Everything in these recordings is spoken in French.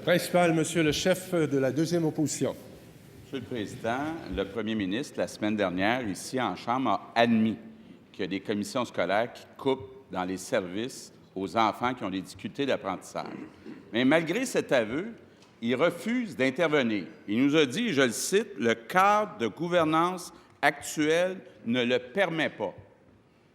Principal, Monsieur le chef de la deuxième opposition. Monsieur le Président, le premier ministre, la semaine dernière, ici en Chambre, a admis qu'il y a des commissions scolaires qui coupent dans les services aux enfants qui ont des difficultés d'apprentissage. Mais malgré cet aveu, il refuse d'intervenir. Il nous a dit, je le cite, « Le cadre de gouvernance actuel ne le permet pas ».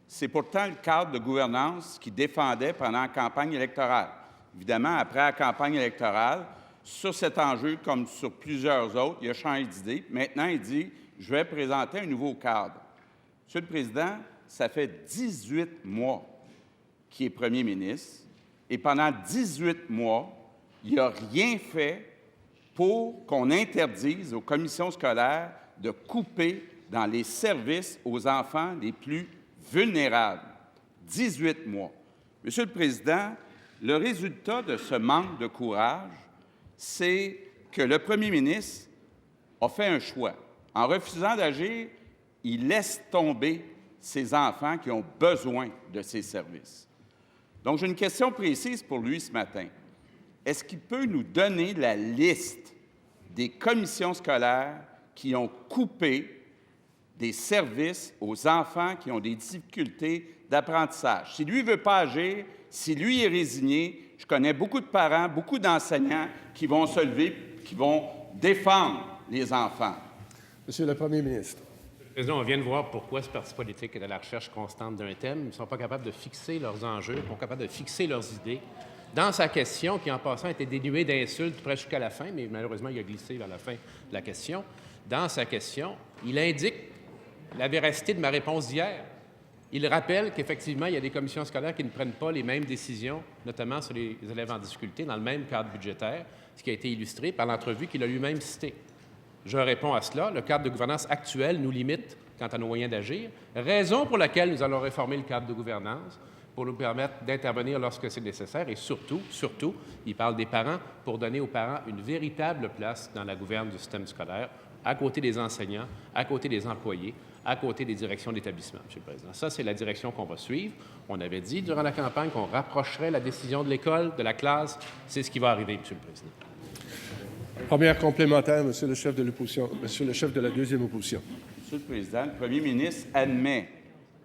C'est pourtant le cadre de gouvernance qu'il défendait pendant la campagne électorale. Évidemment, après la campagne électorale, sur cet enjeu, comme sur plusieurs autres, il a changé d'idée. Maintenant, il dit « Je vais présenter un nouveau cadre ». Monsieur le Président, ça fait 18 mois qu'il est premier ministre et pendant 18 mois, il n'a rien fait pour qu'on interdise aux commissions scolaires de couper dans les services aux enfants les plus vulnérables. 18 mois. Monsieur le Président, le résultat de ce manque de courage, c'est que le premier ministre a fait un choix. En refusant d'agir, il laisse tomber ces enfants qui ont besoin de ces services. Donc, j'ai une question précise pour lui ce matin. Est-ce qu'il peut nous donner la liste des commissions scolaires qui ont coupé des services aux enfants qui ont des difficultés d'apprentissage? Si lui ne veut pas agir, si lui est résigné, je connais beaucoup de parents, beaucoup d'enseignants qui vont se lever, qui vont défendre les enfants. Monsieur le Premier ministre. Monsieur le Président, on vient de voir pourquoi ce parti politique est à la recherche constante d'un thème. Ils ne sont pas capables de fixer leurs enjeux, ils ne sont pas capables de fixer leurs idées. Dans sa question, qui en passant était dénuée d'insultes presque jusqu'à la fin, mais malheureusement, il a glissé vers la fin de la question, dans sa question, il indique la véracité de ma réponse d'hier. Il rappelle qu'effectivement, il y a des commissions scolaires qui ne prennent pas les mêmes décisions, notamment sur les élèves en difficulté, dans le même cadre budgétaire, ce qui a été illustré par l'entrevue qu'il a lui-même citée. Je réponds à cela. Le cadre de gouvernance actuel nous limite quant à nos moyens d'agir, raison pour laquelle nous allons réformer le cadre de gouvernance pour nous permettre d'intervenir lorsque c'est nécessaire et surtout, il parle des parents, pour donner aux parents une véritable place dans la gouverne du système scolaire, à côté des enseignants, à côté des employés, à côté des directions d'établissement, M. le Président. Ça, c'est la direction qu'on va suivre. On avait dit durant la campagne qu'on rapprocherait la décision de l'école, de la classe. C'est ce qui va arriver, M. le Président. Première complémentaire, Monsieur le chef de l'opposition, Monsieur le chef de la deuxième opposition. Monsieur le Président, le premier ministre admet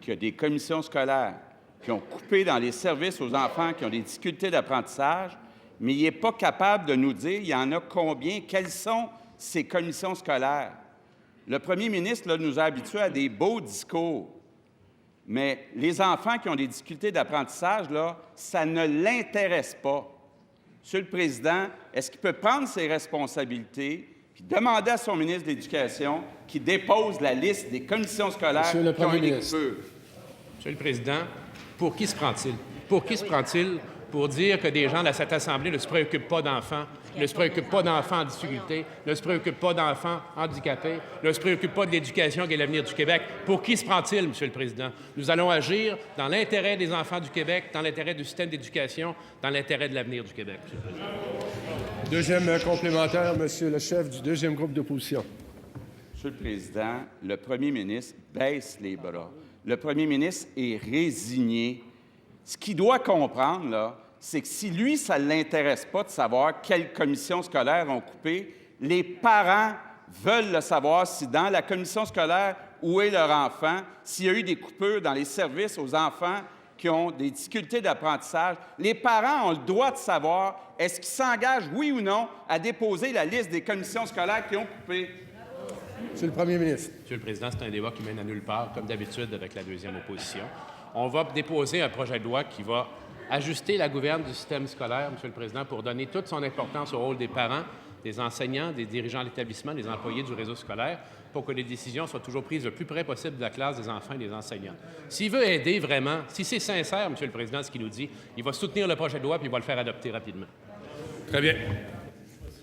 qu'il y a des commissions scolaires qui ont coupé dans les services aux enfants qui ont des difficultés d'apprentissage, mais il n'est pas capable de nous dire il y en a combien, quelles sont ces commissions scolaires. Le premier ministre là, nous a habitués à des beaux discours, mais les enfants qui ont des difficultés d'apprentissage, là, ça ne l'intéresse pas. Monsieur le Président, est-ce qu'il peut prendre ses responsabilités et demander à son ministre de l'Éducation qu'il dépose la liste des commissions scolaires qui ont des coupures? Monsieur le Président, pour qui se prend-il? Pour qui se prend-il pour dire que des gens de cette Assemblée ne se préoccupent pas d'enfants, ne se préoccupent pas d'enfants en difficulté, ne se préoccupent pas d'enfants handicapés, ne se préoccupent pas de l'éducation qui est l'avenir du Québec? Pour qui se prend-il, Monsieur le Président? Nous allons agir dans l'intérêt des enfants du Québec, dans l'intérêt du système d'éducation, dans l'intérêt de l'avenir du Québec, Monsieur le Président. Deuxième complémentaire, Monsieur le chef du deuxième groupe d'opposition. Monsieur le Président, le premier ministre baisse les bras. Le premier ministre est résigné. Ce qu'il doit comprendre, là, c'est que si lui, ça ne l'intéresse pas de savoir quelles commissions scolaires ont coupé, les parents veulent le savoir si dans la commission scolaire où est leur enfant, s'il y a eu des coupures dans les services aux enfants qui ont des difficultés d'apprentissage. Les parents ont le droit de savoir est-ce qu'ils s'engagent, oui ou non, à déposer la liste des commissions scolaires qui ont coupé. Monsieur le Premier ministre. Monsieur le Président, c'est un débat qui mène à nulle part, comme d'habitude avec la deuxième opposition. On va déposer un projet de loi qui va ajuster la gouverne du système scolaire, Monsieur le Président, pour donner toute son importance au rôle des parents, des enseignants, des dirigeants d'établissement, des employés du réseau scolaire, pour que les décisions soient toujours prises le plus près possible de la classe, des enfants et des enseignants. S'il veut aider vraiment, si c'est sincère, Monsieur le Président, ce qu'il nous dit, il va soutenir le projet de loi puis il va le faire adopter rapidement. Très bien.